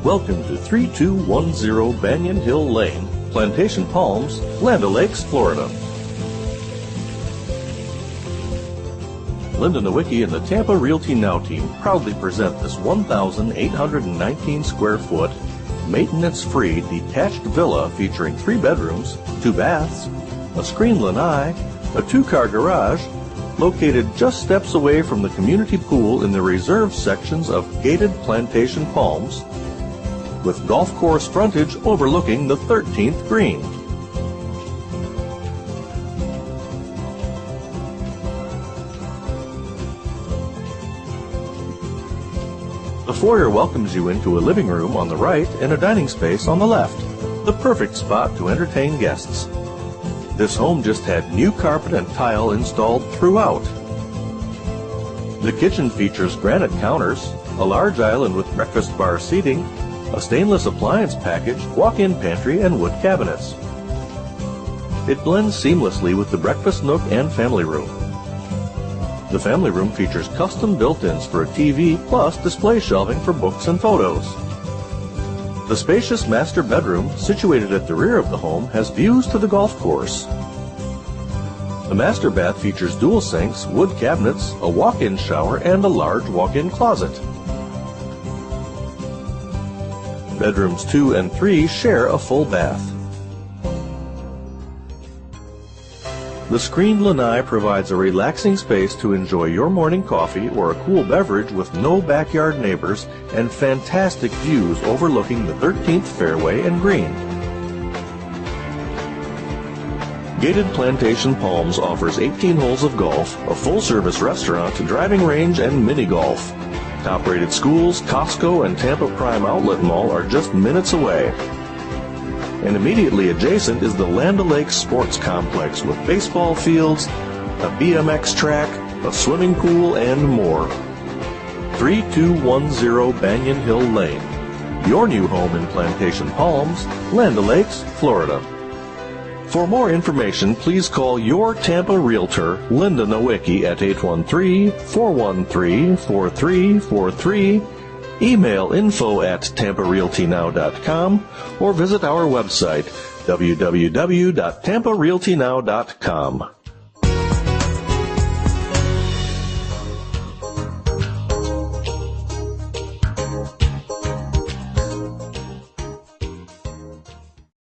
Welcome to 3210 Banyan Hill Lane, Plantation Palms, Land O'Lakes, Florida. Linda Nowicki and the Tampa Realty Now team proudly present this 1,819 square foot, maintenance-free detached villa featuring 3 bedrooms, 2 baths, a screened lanai, a 2-car garage, located just steps away from the community pool in the reserved sections of GATED Plantation Palms, with golf course frontage overlooking the 13th green. The foyer welcomes you into a living room on the right and a dining space on the left, the perfect spot to entertain guests. This home just had new carpet and tile installed throughout. The kitchen features granite counters, a large island with breakfast bar seating, a stainless appliance package, walk-in pantry, and wood cabinets. It blends seamlessly with the breakfast nook and family room. The family room features custom built-ins for a TV plus display shelving for books and photos. The spacious master bedroom, situated at the rear of the home, has views to the golf course. The master bath features dual sinks, wood cabinets, a walk-in shower, and a large walk-in closet. Bedrooms 2 and 3 share a full bath. The screened lanai provides a relaxing space to enjoy your morning coffee or a cool beverage with no backyard neighbors and fantastic views overlooking the 13th fairway and green. GATED Plantation Palms offers 18 holes of golf, a full-service restaurant, driving range, and mini-golf. Top-rated schools, Costco, and Tampa Prime Outlet Mall are just minutes away. And immediately adjacent is the Land O'Lakes Sports Complex with baseball fields, a BMX track, a swimming pool, and more. 3210 Banyan Hill Lane, your new home in Plantation Palms, Land O'Lakes, Florida. For more information, please call your Tampa Realtor, Linda Nowicki, at 813-413-4343, email info@tamparealtynow.com, or visit our website, www.tamparealtynow.com.